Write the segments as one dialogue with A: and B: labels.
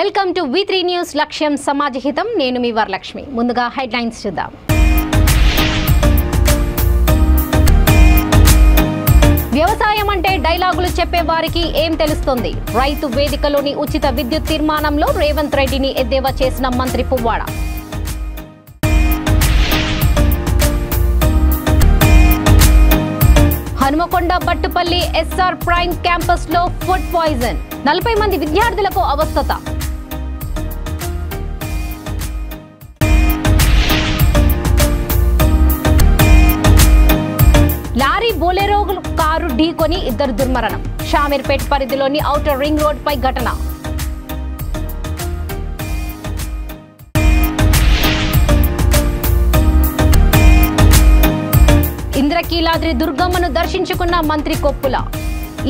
A: Welcome to V3 news లక్ష్యం సమాజహితం నేను మీ వరలక్ష్మి ముందుగా హెడ్లైన్స్ చూద్దాం వ్యవసాయం అంటే డైలాగులు చెప్పే వారికి ఏం తెలుస్తుంది రైతు వేదికలోని ఉచిత విద్యుత్ తీర్మానంలో రేవంత్ రెడ్డిని ఎద్దేవా చేసిన మంత్రి Puvvada Hanumakonda Battupalli SR prime campus లో ఫుడ్ పాయిజన్ 40 మంది విద్యార్థులకు అవస్థత లారీ బోలెరో కారు ఢీకొని ఇద్దరు దుర్మరణం షామీర్పేట్ పరిధిలోని ఔటర్ రింగ్ రోడ్ పై ఘటన ఇంద్రకీలాద్రి దుర్గమ్మను దర్శించుకున్న మంత్రి కొప్పుల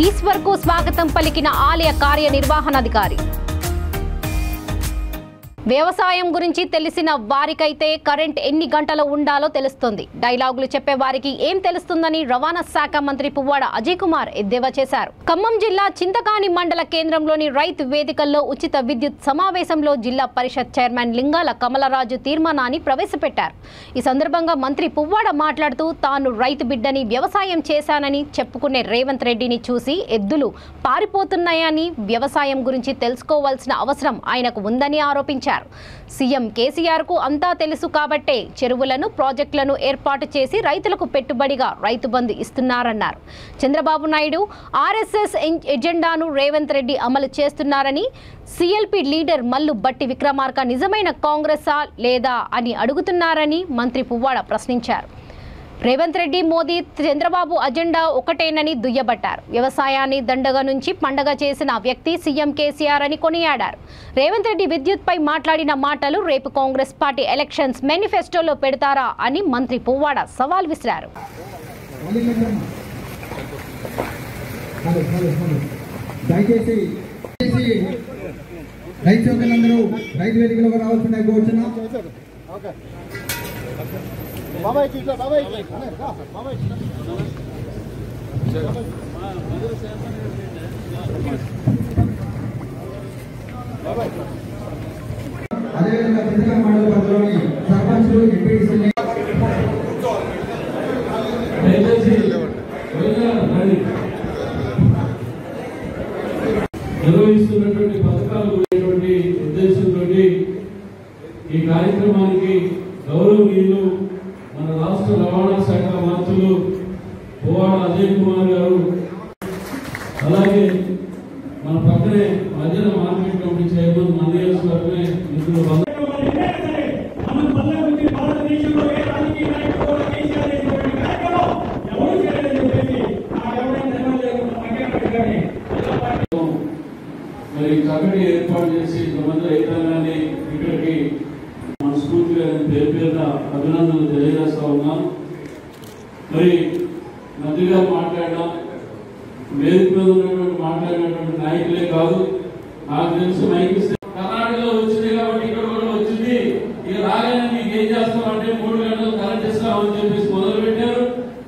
A: ఈశ్వర్కు స్వాగతం పలికిన ఆలయ కార్యనిర్వహణాధికారి వ్యవసాయం గురించి తెలిసిన వారికైతే కరెంట్ ఎన్ని గంటలు ఉండాలో తెలుస్తుంది డైలాగులు చెప్పే వారికి ఏం తెలుస్తుందని రవాణా శాఖ మంత్రి పువ్వాడ అజయ్ కుమార్ ఎద్దేవా చేశారు ఖమ్మం జిల్లా చింతకాని మండల కేంద్రంలోని రైతు వేదికల్లో ఉచిత విద్యుత్ సమావేశంలో జిల్లా పరిషత్ చైర్మన్ లింగాల కమలరాజు తీర్మానాన్ని ప్రవేశపెట్టారు ఈ సందర్భంగా మంత్రి పువ్వాడ మాట్లాడుతూ తాను రైతు బిడ్డని వ్యవసాయం చేశానని చెప్పుకునే రేవంత్ రెడ్డిని చూసి ఎద్దులు పారిపోతున్నాయని వ్యవసాయం గురించి తెలుసుకోవాల్సిన అవసరం ఆయనకు ఉందని ఆరోపించారు సీఎం కేసీఆర్ కు అంతా తెలుసు కాబట్టే చెరువులను ప్రాజెక్టులను ఏర్పాటు చేసి రైతులకు పెట్టుబడిగా రైతు బంధు ఇస్తున్నారన్నారు చంద్రబాబు నాయుడు ఆర్ఎస్ఎస్ ఎజెండాను రేవంత్ రెడ్డి అమలు చేస్తున్నారని సిఎల్పి లీడర్ మల్లు బట్టి విక్రమార్క నిజమైన కాంగ్రెసా లేదా అని అడుగుతున్నారని మంత్రి పువ్వాడ ప్రశ్నించారు రేవంత్ రెడ్డి మోదీ చంద్రబాబు అజెండా ఒకటేనని దుయ్యబట్టారు వ్యవసాయాన్ని దండగ నుంచి పండగ చేసిన వ్యక్తి సీఎం కేసీఆర్ అని కొనియాడారు రేవంత్ రెడ్డి విద్యుత్ పై మాట్లాడిన మాటలు రేపు కాంగ్రెస్ పార్టీ ఎలక్షన్స్ మేనిఫెస్టోలో పెడతారా అని మంత్రి పువ్వాడ సవాల్ విసిరారు
B: బాబాయ్ ఇట్లా బాబాయ్ బాబాయ్ అదేవిధంగా ప్రతిగా మండల పరిధిలోని సర్పంచులు ఎంపీటీసీలు
C: నిర్వహిస్తున్నటువంటి పథకాలు ఉద్దేశంతో ఈ కార్యక్రమానికి గౌరవనీయులు మన రాష్ట్ర రవాణా శాఖ మంత్రులు పువ్వాడ అజయ్ కుమార్ గారు అలాగే మన పక్కనే మధ్యన మార్కెట్ కమిటీ చైర్మన్ మన నియోజకవర్గమే మిత్రులు మరి కమిటీ ఏర్పాటు చేసి ఇంతమంది రైతాంగాన్ని ఇక్కడికి మనస్ఫూర్తిగా పేరు పేరున అభినందనలు తెలియజేస్తా ఉన్నాం మరి మంత్రిగా మాట్లాడడం వేదిక మీద ఉన్నటువంటి మాట్లాడినటువంటి నాయకులే కాదు నాకు తెలిసి మైకి కర్ణాటకలో వచ్చింది కాబట్టి ఇక్కడ కూడా వచ్చింది ఇక రాగానే మీకు ఏం చేస్తామంటే 3 గంటలు కరెంట్ ఇస్తామని చెప్పేసి మొదలు పెట్టారు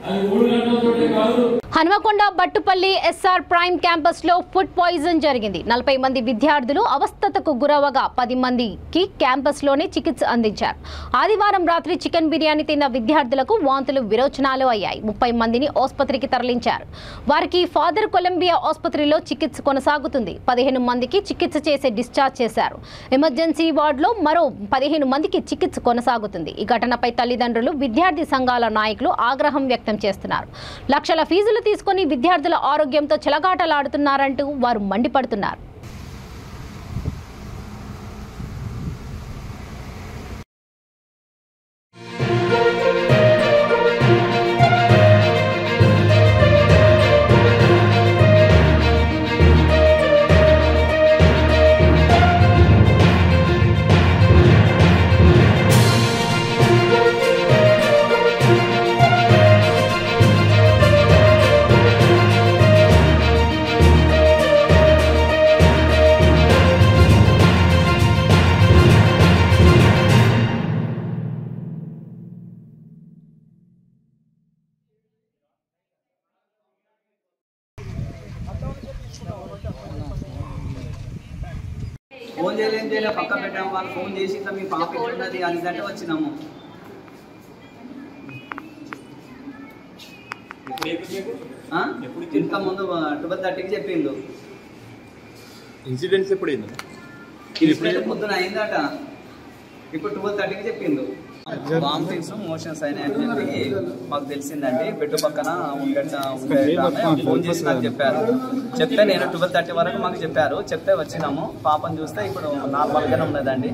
C: అది 3 గంటలతోటే కాదు
A: Hanumakonda Battupalli SR prime campus లో ఫుడ్ పాయిజన్ జరిగింది 40 మంది విద్యార్థులు అవస్థతకు గురవగా 10 మందికి క్యాంపస్ లోనే చికిత్స అందించారు ఆదివారం రాత్రి చికెన్ బిర్యానీ తిన్న విద్యార్థులకు వాంతులు విరోచనాలు అయ్యాయి 30 మందిని ఆసుపత్రికి తరలించారు వారికి ఫాదర్ కొలంబియా ఆసుపత్రిలో చికిత్స కొనసాగుతుంది 15 మందికి చికిత్స చేసి డిశ్చార్జ్ చేశారు ఎమర్జెన్సీ వార్డులో మరో 15 మందికి చికిత్స కొనసాగుతుంది ఈ ఘటనపై తల్లిదండ్రులు విద్యార్థి సంఘాల నాయకులు ఆగ్రహం వ్యక్తం చేస్తున్నారు లక్షల ఫీజులు తీసుకొని విద్యార్థుల ఆరోగ్యంతో చెలగాటలాడుతున్నారంటూ వారు మండిపడుతున్నారు
D: ఫోన్ చేయలేదు పక్క పెట్టాము. వాళ్ళు ఫోన్ చేసి ఇట్లా మీ పాప ఎట్లున్నది అది అంటే వచ్చినాము. ఇంకా ముందు 12:30కి చెప్పిండు.
E: ఇన్సిడెంట్స్ ఎప్పుడు అయింది?
D: ఇన్సిడెంట్ పొద్దున అయిందట. ఇప్పుడు 12:30కి చెప్పిండు. వామిటింగ్స్ మోషన్స్ అయినాయని చెప్పి మాకు తెలిసిందండి. బెడ్ పక్కన ఫోన్ చేసి నాకు చెప్పారు. చెప్తే నేను 12:30 వరకు మాకు చెప్పారు. చెప్తే వచ్చినాము. పాపను చూస్తే ఇప్పుడు నార్మల్గానే ఉన్నదండి.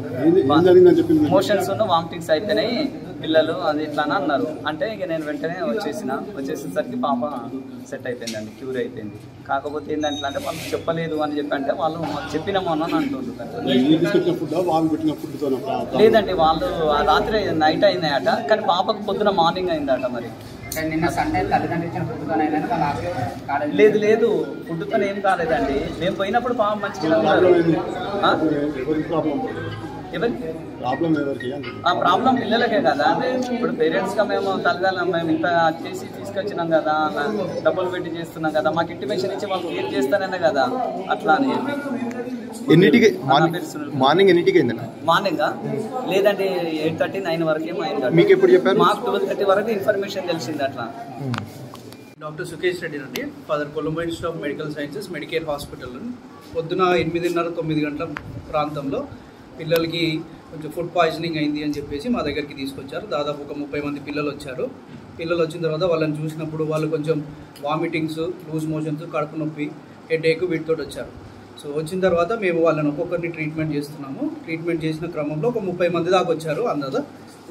D: మోషన్స్ వామిటింగ్స్ అయిపోయినాయి పిల్లలు అది ఇట్లా అన్నారు. అంటే ఇక నేను వెంటనే వచ్చేసేసరికి పాప సెట్ అయిపోయిందండి, క్యూర్ అయిపోయింది. కాకపోతే ఏంటంటే అంటే వాళ్ళు చెప్పలేదు అని చెప్పి అంటే వాళ్ళు మాకు చెప్పినాము అని అంటుండ్రు. లేదండి వాళ్ళు రాత్రి నైట్ అయిందట, కానీ పాపకు పొద్దున మార్నింగ్ అయిందట. మరి
F: నిన్న సండే తల్లిదండ్రులు
D: లేదు లేదు ఫుడ్తో ఏం కాలేదండి. మేము పోయినప్పుడు పాప మంచిగా ఉన్నారు. ప్రాబ్లం పిల్లలకే కదా అంటే ఇప్పుడు పేరెంట్స్గా మేము తల్లిదండ్రులు మేము ఇంత చేసి తీసుకొచ్చినాం కదా, డబ్బులు పెట్టి చేస్తున్నాం కదా, మాకు ఇంటిమేషన్ ఇచ్చి వాళ్ళు క్లియర్ చేస్తాననే కదా అట్లా అని చెప్పి.
E: మార్నింగ్ ఎన్నింటికి అయింది?
D: మార్నింగ్ లేదండి 8:30, 9 వరకు ఏమో అయింది.
E: మీకు ఎప్పుడు చెప్పారు?
D: మాకు 12:30 వరకు ఇన్ఫర్మేషన్ తెలిసింది అట్లా.
G: డాక్టర్ సుకేష్ రెడ్డి అండి, father Colombo institute of medical sciences Medicare hospital. పొద్దున 8:30, 9 గంటల ప్రాంతంలో పిల్లలకి కొంచెం ఫుడ్ పాయిజనింగ్ అయింది అని చెప్పేసి మా దగ్గరికి తీసుకొచ్చారు. దాదాపు ఒక 30 మంది పిల్లలు వచ్చారు. పిల్లలు వచ్చిన తర్వాత వాళ్ళని చూసినప్పుడు వాళ్ళు కొంచెం వామిటింగ్స్, లూజ్ మోషన్స్, కడుపు నొప్పి, హెడేక్ వీటితో వచ్చారు. సో వచ్చిన తర్వాత మేము వాళ్ళని ఒక్కొక్కరిని ట్రీట్మెంట్ చేస్తున్నాము. ట్రీట్మెంట్ చేసిన క్రమంలో ఒక 30 మంది దాకా వచ్చారు. అందరూ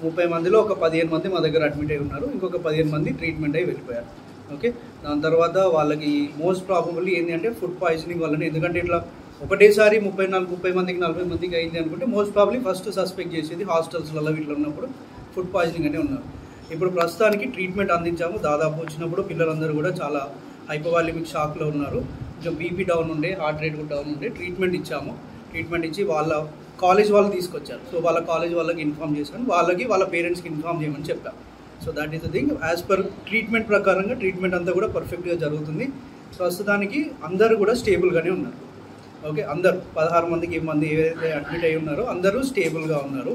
G: 30 మందిలో ఒక 15 మంది మా దగ్గర అడ్మిట్ అయి ఉన్నారు. ఇంకొక 15 మంది ట్రీట్మెంట్ అయి వెళ్ళిపోయారు. ఓకే, దాని తర్వాత వాళ్ళకి మోస్ట్ ప్రాబబుల్లీ ఏంటి అంటే ఫుడ్ పాయిజనింగ్ వల్లనే. ఎందుకంటే ఇట్లా ఒకటేసారి 30 మందికి 40 మందికి అయింది అనుకుంటే మోస్ట్ ప్రాబ్లీ ఫస్ట్ సస్పెక్ట్ చేసేది హాస్టల్స్లలో వీటిలో ఉన్నప్పుడు ఫుడ్ పాయిజనింగ్ అనే ఉన్నారు. ఇప్పుడు ప్రస్తుతానికి ట్రీట్మెంట్ అందించాము. దాదాపు వచ్చినప్పుడు పిల్లలందరూ కూడా చాలా హైపోవాలిమిక్ షాక్లో ఉన్నారు. కొంచెం బీపీ డౌన్ ఉండే, హార్ట్ రేట్ కూడా డౌన్ ఉండే. ట్రీట్మెంట్ ఇచ్చాము. ట్రీట్మెంట్ ఇచ్చి వాళ్ళ కాలేజ్ వాళ్ళు తీసుకొచ్చారు. సో వాళ్ళ కాలేజ్ వాళ్ళకి ఇన్ఫామ్ చేశాను, వాళ్ళకి వాళ్ళ పేరెంట్స్కి ఇన్ఫామ్ చేయమని చెప్పాను. So that is the thing. As per treatment ప్రకారంగా ట్రీట్మెంట్ అంతా కూడా పర్ఫెక్ట్గా జరుగుతుంది. ప్రస్తుతానికి అందరూ కూడా స్టేబుల్గానే ఉన్నారు. ఓకే, అందరూ 16 మందికి మంది ఏదైతే అడ్మిట్ అయి ఉన్నారో అందరూ స్టేబుల్గా ఉన్నారు.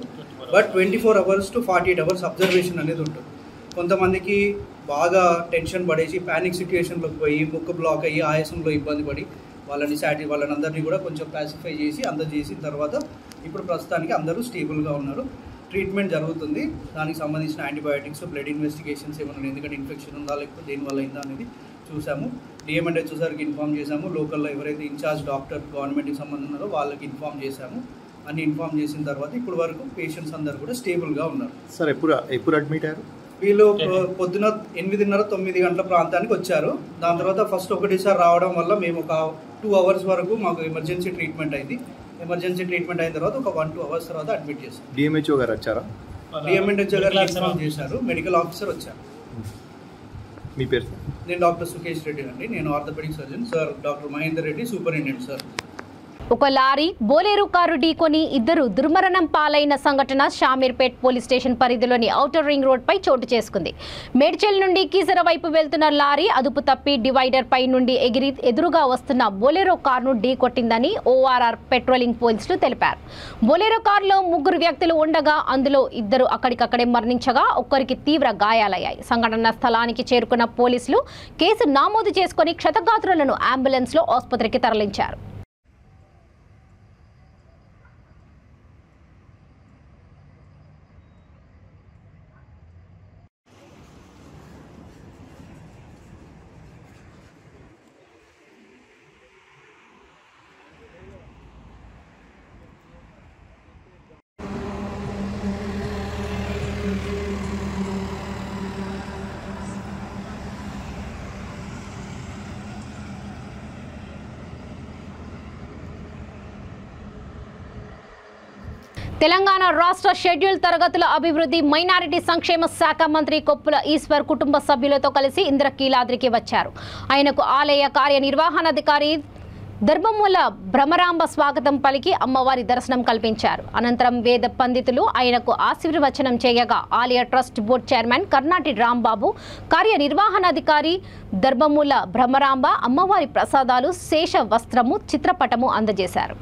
G: But 24 hours to 48 hours observation అనేది ఉంటుంది. కొంతమందికి బాగా టెన్షన్ పడేసి ప్యానిక్ సిచ్యువేషన్లోకి పోయి ముక్కు బ్లాక్ అయ్యి ఆయాసంలో ఇబ్బంది పడి వాళ్ళని అందరినీ కూడా కొంచెం ప్యాసిఫై చేసి చేసిన తర్వాత ఇప్పుడు ప్రస్తుతానికి అందరూ స్టేబుల్గా ఉన్నారు. ట్రీట్మెంట్ జరుగుతుంది. దానికి సంబంధించిన యాంటీబయాటిక్స్, బ్లడ్ ఇన్వెస్టిగేషన్స్ ఏమైనా, ఎందుకంటే ఇన్ఫెక్షన్ ఉందా లేకపోతే దేనివల్ల అయిందా అనేది చూసాము. డిఎంఎండ్హెచ్ఓ సార్కి ఇన్ఫామ్ చేశాము. లోకల్లో ఎవరైతే ఇన్ఛార్జ్ డాక్టర్ గవర్నమెంట్కి సంబంధం ఉన్నారో వాళ్ళకి ఇన్ఫామ్ చేశాము. అన్ని ఇన్ఫామ్ చేసిన తర్వాత ఇప్పుడు వరకు పేషెంట్స్ అందరూ కూడా స్టేబుల్గా ఉన్నారు.
E: సార్ ఎప్పుడు అడ్మిట్ అయ్యారు?
G: వీళ్ళు పొద్దున 8:30, 9 గంటల ప్రాంతానికి వచ్చారు. దాని తర్వాత ఫస్ట్ ఒకటేసారి రావడం వల్ల మేము ఒక 2 hours వరకు మాకు ఎమర్జెన్సీ ట్రీట్మెంట్ అయింది. ఎమర్జెన్సీ ట్రీట్మెంట్ అయిన తర్వాత ఒక 1-2 hours తర్వాత అడ్మిట్ చేశారు.
E: డిఎంహెచ్ఓ గారు వచ్చారా?
G: డిఎంఎండ్హెచ్ఓ గారు ఇన్ఫామ్ చేశారు. మెడికల్ ఆఫీసర్ వచ్చారు.
E: మీ పేరు?
G: నేను డాక్టర్ సుకేష్ రెడ్డి అండి. నేను orthopaedic surgeon. Sir doctor Mahender Reddy superintendent sir.
A: ఒక లారీ బోలేరు కారు ఢీకొని ఇద్దరు దుర్మరణం పాలైన సంఘటన షామీర్పేట్ పోలీస్ స్టేషన్ పరిధిలోని ఔటర్ రింగ్ రోడ్ పై చోటు చేసుకుంది. మేడ్చల్ నుండి కీసర వైపు వెళ్తున్న లారీ అదుపు తప్పి డివైడర్ పై నుండి ఎగిరి ఎదురుగా వస్తున్న బోలేరో కారును ఢీకొట్టిందని ఓఆర్ఆర్ పెట్రోలింగ్ పోలీసులు తెలిపారు. బోలేరో కారులో 3 వ్యక్తులు ఉండగా అందులో 2 అక్కడికక్కడే మరణించగా ఒక్కరికి తీవ్ర గాయాలయ్యాయి. సంఘటన స్థలానికి చేరుకున్న పోలీసులు కేసు నమోదు చేసుకుని క్షతగాత్రులను అంబులెన్స్ లో ఆసుపత్రికి తరలించారు. తెలంగాణ రాష్ట్ర షెడ్యూల్ తరగతుల అభివృద్ధి మైనారిటీ సంక్షేమ శాఖ మంత్రి కొప్పుల ఈశ్వర్ కుటుంబ సభ్యులతో కలిసి ఇంద్రకీలాద్రికి వచ్చారు. ఆయనకు ఆలయ కార్యనిర్వహణాధికారి దర్భముల భ్రమరాంబ స్వాగతం పలికి అమ్మవారి దర్శనం కల్పించారు. అనంతరం వేద పండితులు ఆయనకు ఆశీర్వచనం చేయగా ఆలయ trust board chairman Karnati Rambabu, కార్యనిర్వహణాధికారి దర్భముల భ్రమరాంబ అమ్మవారి ప్రసాదాలు, శేష వస్త్రము, చిత్రపటము అందజేశారు.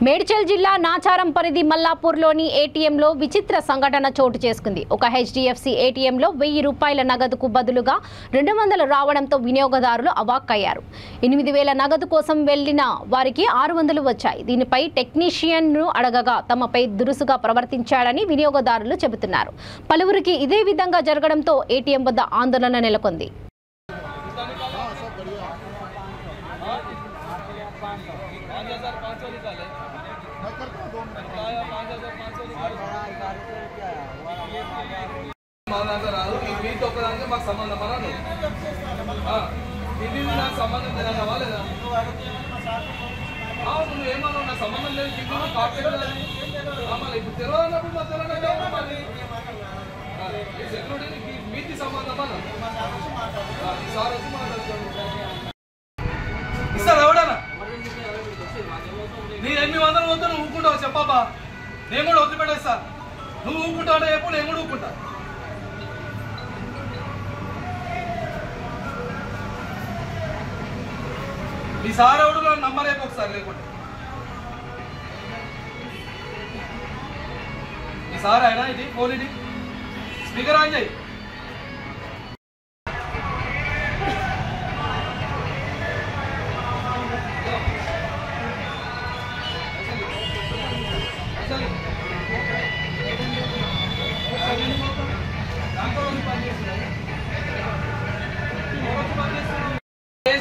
A: మేడ్చల్ జిల్లా నాచారం పరిధి మల్లాపూర్లోని ఏటీఎంలో విచిత్ర సంఘటన చోటు చేసుకుంది. ఒక హెచ్డిఎఫ్సి ఏటీఎంలో 1000 రూపాయల నగదుకు బదులుగా 200 రావడంతో వినియోగదారులు అవాక్కయ్యారు. 8000 నగదు కోసం వెళ్లిన వారికి 600 వచ్చాయి. దీనిపై టెక్నీషియన్ను అడగగా తమపై దురుసుగా ప్రవర్తించాడని వినియోగదారులు చెబుతున్నారు. పలువురికి ఇదే విధంగా జరగడంతో ఏటీఎం వద్ద ఆందోళన నెలకొంది.
H: మీతో ఒకదానికి మాకు సంబంధం అన్నాను. ఇది నాకు సంబంధం లేదన్నావా లేదా? నువ్వు ఏమన్నావు? నాకు సంబంధం లేదు. ఇది కాపీ మళ్ళీ ఇప్పుడు తెలవన్నప్పుడు మా తెలంగాణ మళ్ళీ సెక్యూరిటీ మీది సంబంధం అన్నా. ఈసారి వచ్చి మాట్లాడుతాను. ఇస్తాను ఎవడన్నా? నీ 800 వద్దు. నువ్వు ఊపుకుంటావు చెప్పబ్బా. నేను కూడా వదిలిపెట్టేస్తా. నువ్వు ఊపుకుంటావు అంటే ఎప్పుడు నేను కూడా ఊపుకుంటా. మీ సార్ ఎవడు నమ్మలేక ఒకసారి లేకుంటే మీ సార్ అయినా ఇది ఫోన్ ఇది స్పీకర్ ఆన్ చేయి.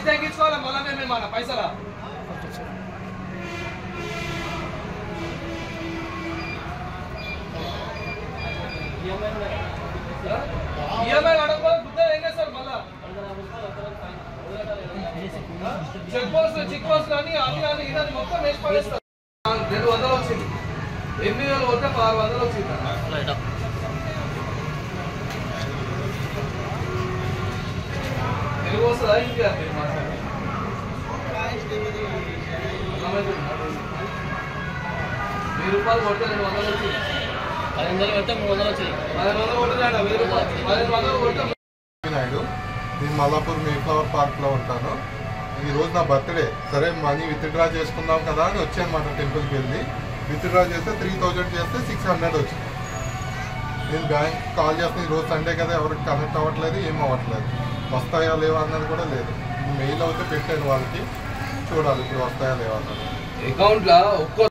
H: తగ్గించుకోవాలి మళ్ళా మేము మన పైసలా ఈఎంఐ అడగ బుద్ధ ఏం చేస్తారు మళ్ళా చెక్ పోస్ట్ కానీ అది కానీ ఇది మొత్తం వేసి పడేస్తారు. 200 వచ్చింది. 800 వస్తే 600 వచ్చింది. తెలుగు వస్తుందా ఇంకా ₹1000 కొడితే 200 వచ్చింది. 500 కొడితే 300 వచ్చింది. 500 కొట్టినాడు. 1500 కొడితే
I: నేను మల్లాపూర్ మేఫ్లవర్ పార్క్లో ఉంటాను. ఈరోజు నా బర్త్డే. సరే మనీ విత్డ్రా చేసుకుందాం కదా అని వచ్చానమాట. టెంపుల్కి వెళ్ళి విత్డ్రా చేస్తే 3000 చేస్తే 600 వచ్చింది. నేను బ్యాంక్ కాల్ చేస్తాను. ఈరోజు సండే కదా ఎవరికి కనెక్ట్ అవ్వట్లేదు, ఏం అవ్వట్లేదు. వస్తాయా లేవా అన్నది కూడా లేదు. మెయిల్ అయితే పెట్టాను వాళ్ళకి, చూడాలి ఇప్పుడు వస్తాయా లేవా అన్నది.
H: అకౌంట్లో ఒక్కో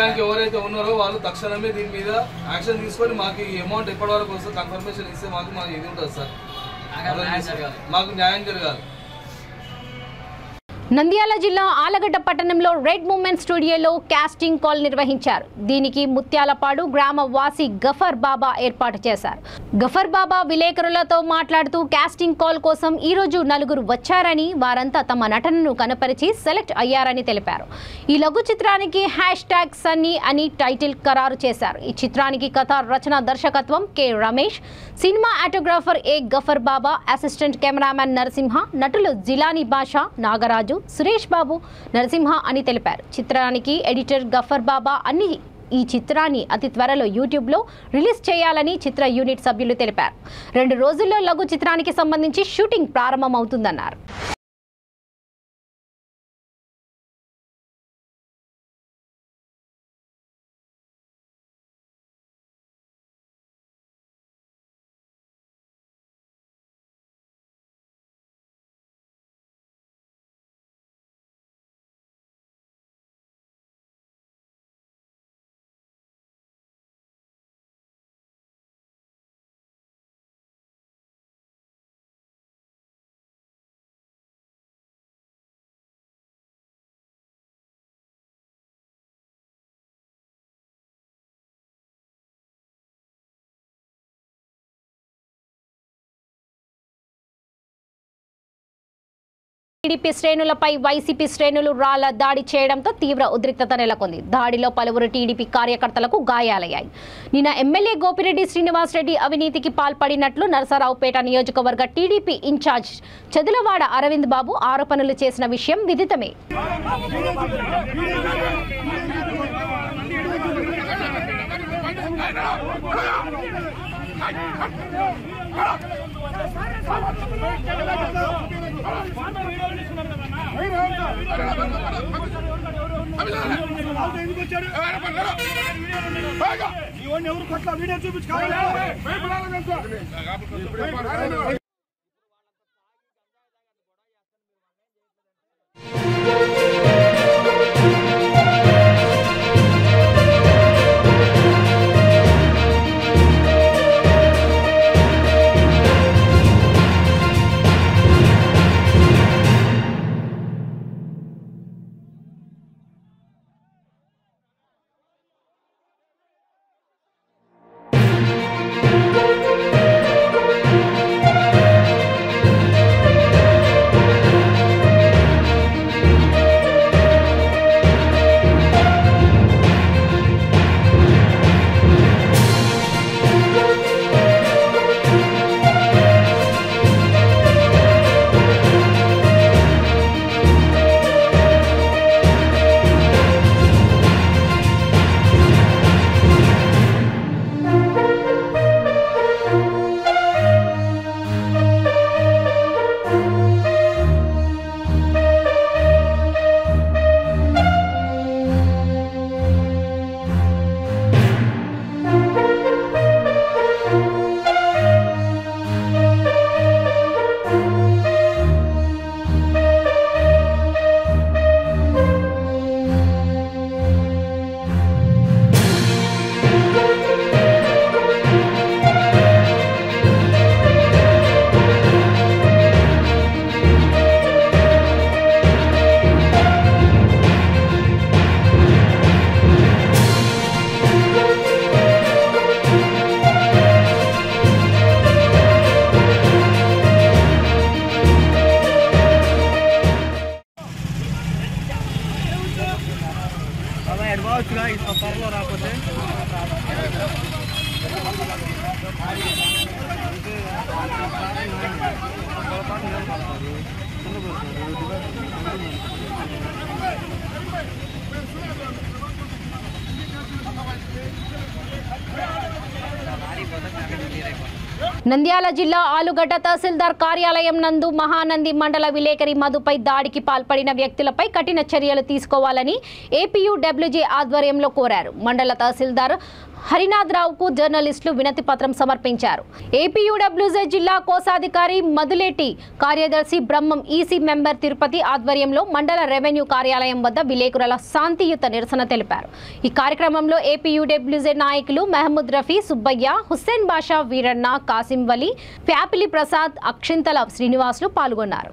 H: బ్యాంక్ ఎవరైతే ఉన్నారో వాళ్ళు తక్షణమే దీని మీద యాక్షన్ తీసుకొని మాకు ఈ అమౌంట్ ఎప్పటి వరకు వస్తే కన్ఫర్మేషన్ ఇస్తే మాకు ఇది ఉంటుంది సార్. మాకు న్యాయం జరగాలి.
A: నంద్యాల జిల్లా ఆలగడ్డ పట్టణంలో రెడ్ మూమెంట్ స్టూడియోలో కాస్టింగ్ కాల్ నిర్వహించారు. దీనికి ముత్యాలపాడు గ్రామ వాసి గఫర్ బాబా ఏర్పాటు చేశారు. గఫర్ బాబా విలేకరులతో మాట్లాడుతూ కాస్టింగ్ కాల్ కోసం ఈరోజు 4 వచ్చారని, వారంతా తమ నటనను కనపరిచి సెలెక్ట్ అయ్యారని తెలిపారు. ఈ లఘు చిత్రానికి #సన్నీ అని టైటిల్ ఖరారు చేశారు. ఈ చిత్రానికి కథ రచన దర్శకత్వం కె రమేష్, సినిమా ఆటోగ్రాఫర్ ఏ గఫర్ బాబా, అసిస్టెంట్ కెమెరామెన్ నరసింహ, నటులు జిలానీ బాషా, నాగరాజు, సురేష్ బాబు, నరసింహ అని తెలిపారు. చిత్రానికి ఎడిటర్ గఫర్ బాబా ఈ చిత్రాన్ని అతి త్వరలో యూట్యూబ్లో రిలీజ్ చేయాలని చిత్ర యూనిట్ సభ్యులు తెలిపారు. 2 రోజుల్లో లఘు చిత్రానికి సంబంధించి షూటింగ్ ప్రారంభమవుతుందన్నారు. టీడీపీ శ్రేణులపై వైసీపీ శ్రేణులు రాళ్ల దాడి చేయడంతో తీవ్ర ఉద్రిక్తత నెలకొంది. దాడిలో పలువురు టీడీపీ కార్యకర్తలకు గాయాలయ్యాయి. నిన్న ఎమ్మెల్యే గోపిరెడ్డి శ్రీనివాసరెడ్డి అవినీతికి పాల్పడినట్లు నరసరావుపేట నియోజకవర్గ టీడీపీ ఇన్ఛార్జ్ చదులవాడ అరవింద్ బాబు ఆరోపణలు చేసిన విషయం విదితమే.
J: అభిలాష్
B: ఎవరు కొట్ల వీడియో చూపించుకోవాలి.
A: నంద్యాల జిల్లా ఆలుగడ్డ తహసీల్దార్ కార్యాలయం నందు మహానంది మండల విలేకరి మధుపై దాడికి పాల్పడిన వ్యక్తులపై కఠిన చర్యలు తీసుకోవాలని ఏపీయూడబ్ల్యూజే ఆధ్వర్యంలో కోరారు. మండల తహసీల్దార్ హరినాథరావుకు జర్నలిస్టులు వినతి పత్రం సమర్పించారు. ఏపీయూడబ్ల్యూజే జిల్లా కోశాధికారి మధులేటి, కార్యదర్శి బ్రహ్మం, ఈసీ మెంబర్ తిరుపతి ఆధ్వర్యంలో మండల రెవెన్యూ కార్యాలయం వద్ద విలేకరుల శాంతియుత నిరసన తెలిపారు. ఈ కార్యక్రమంలో ఏపీయూడబ్ల్యూజే నాయకులు మహమ్మద్ రఫీ, సుబ్బయ్య, హుస్సేన్ బాషా, వీరన్న, కాసిం వలి, ప్యాపిలి ప్రసాద్, అక్షింతల శ్రీనివాసులు పాల్గొన్నారు.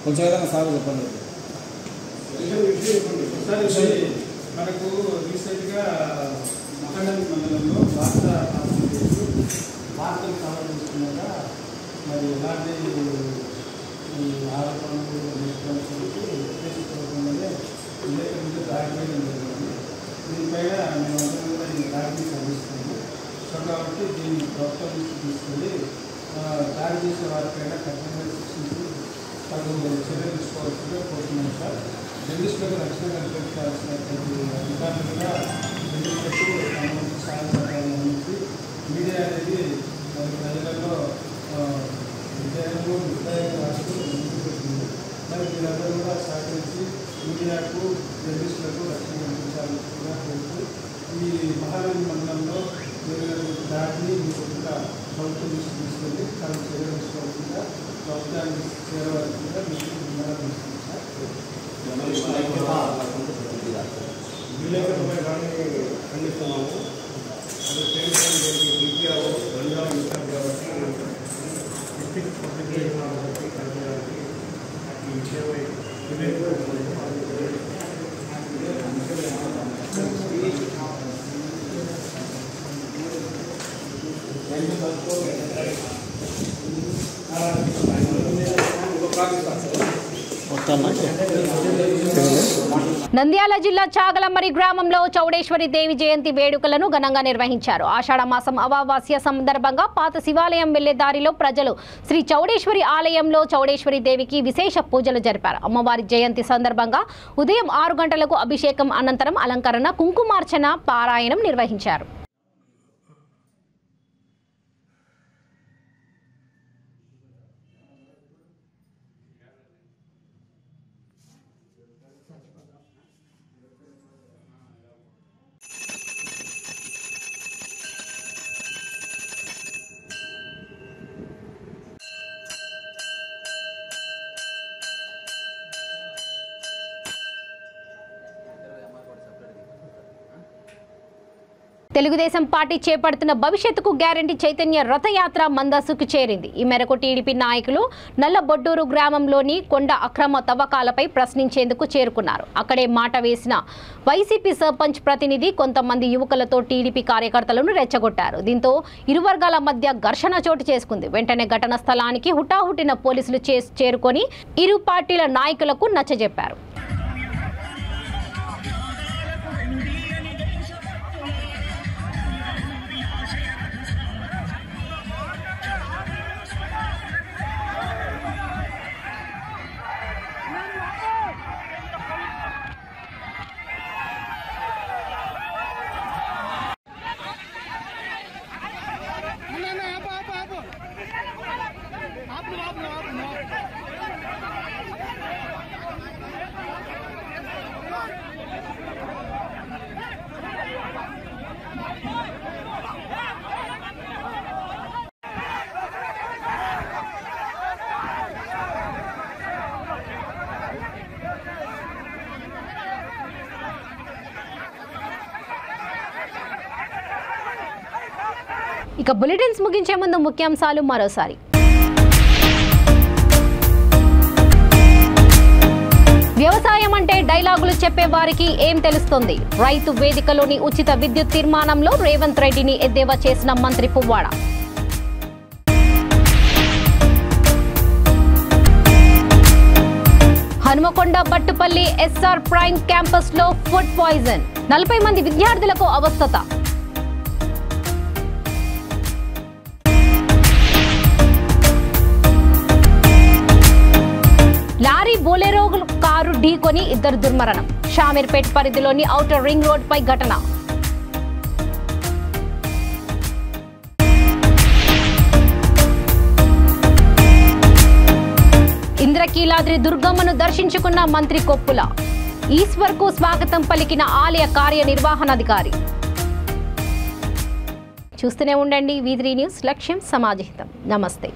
J: కొంచెం ఏదైనా సాగు చెప్పండి.
K: మనకు రీసెంట్గా మహానంది మండలంలో వార్తలు సంబంధించుకున్నాక మరి ఎలాంటి ఆరోపణలు ఉద్దేశపూర్వకంగానే విలేకరులతో దాడి చేయడం జరిగింది. దీనిపైన మేమందరం కూడా ఈ దాడిని ఖండిస్తున్నాము. సో కాబట్టి దీన్ని ప్రభుత్వం తీసుకెళ్ళి దాడి చేసే వారిపైన కఠినంగా శిక్షించి తగు చర్యలు తీసుకోవాల్సిందిగా కోరుతున్నాం సార్. జర్నలిస్టులకు రక్షణ కల్పించాల్సినటువంటి అధికారులు కూడా జర్నలిస్టులకు సంబంధించి సహాయ సహకారాలు అందించి మీడియా అనేది ప్రజలలో విజయంలో నిర్ణయంగా రాస్తూ ముందుకు పెట్టింది. మరి మీరందరూ కూడా సహకరించి మీడియాకు జర్నలిస్టులకు రక్షణ కల్పించాల్సిందిగా కోరుతూ ఈ మహానంది మండలంలో జరిగినటువంటి దాడిని మీరు కూడా ప్రభుత్వం తీసుకెళ్ళి తగు చర్యలు తీసుకోవాల్సిందిగా ప్రభుత్వానికి చేరవలసిందిగా మీకు విన్నవిస్తున్నాం సార్. విలేకరులపై దాడిని ఖండిస్తున్నాము. అది చేయడానికి విద్యాలో బంజారా ఇస్తారు కాబట్టి డిస్ట్రిక్ట్ పబ్లిక్ కాబట్టి కలపడానికి ఈ విషయమై
A: నంద్యాల జిల్లా చాగలమరి గ్రామంలో చౌడేశ్వరి దేవి జయంతి వేడుకలను ఘనంగా నిర్వహించారు. ఆషాఢ మాసం అమావాస్య సందర్భంగా పాత శివాలయం వెళ్లే దారిలో ప్రజలు శ్రీ చౌడేశ్వరి ఆలయంలో చౌడేశ్వరి దేవికి విశేష పూజలు జరిపారు. అమ్మవారి జయంతి సందర్భంగా ఉదయం 6 గంటలకు అభిషేకం అనంతరం అలంకరణ, కుంకుమార్చన, పారాయణం నిర్వహించారు. తెలుగుదేశం పార్టీ చేపడుతున్న భవిష్యత్తుకు గ్యారంటీ చైతన్య రథయాత్ర మందసుకు చేరింది. ఈ మేరకు టీడీపీ నాయకులు నల్లబొడ్డూరు గ్రామంలోని కొండ అక్రమ తవ్వకాలపై ప్రశ్నించేందుకు చేరుకున్నారు. అక్కడే మాట వేసిన వైసీపీ సర్పంచ్ ప్రతినిధి కొంతమంది యువకులతో టీడీపీ కార్యకర్తలను రెచ్చగొట్టారు. దీంతో ఇరు వర్గాల మధ్య ఘర్షణ చోటు చేసుకుంది. వెంటనే ఘటనా స్థలానికి హుటాహుటిన పోలీసులు చేరుకొని ఇరు పార్టీల నాయకులకు నచ్చజెప్పారు. ఇక బులెటిన్స్ ముగించే ముందు ముఖ్యాంశాలు మరోసారి. వ్యవసాయం అంటే డైలాగులు చెప్పే వారికి ఏం తెలుస్తుంది? రైతు వేదికలోని ఉచిత విద్యుత్ తీర్మానంలో రేవంత్ రెడ్డిని ఎద్దేవా చేసిన మంత్రి Puvvada. Hanumakonda Battupalli SR prime campus లో ఫుడ్ పాయిజన్, 40 మంది విద్యార్థులకు అవస్థత. లారీ బోలెరో కారు ఢీకొని 2 దుర్మరణం. షామీర్పేట్ పరిధిలోని ఔటర్ రింగ్ రోడ్ పై ఘటన. ఇంద్రకీలాద్రి దుర్గమ్మను దర్శించుకున్న మంత్రి కొప్పుల. ఈశ్వర్ కు స్వాగతం పలికిన ఆలయ కార్యనిర్వహణాధికారి. చూస్తూనే ఉండండి V3 న్యూస్, లక్ష్యం సమాజహితం. నమస్తే.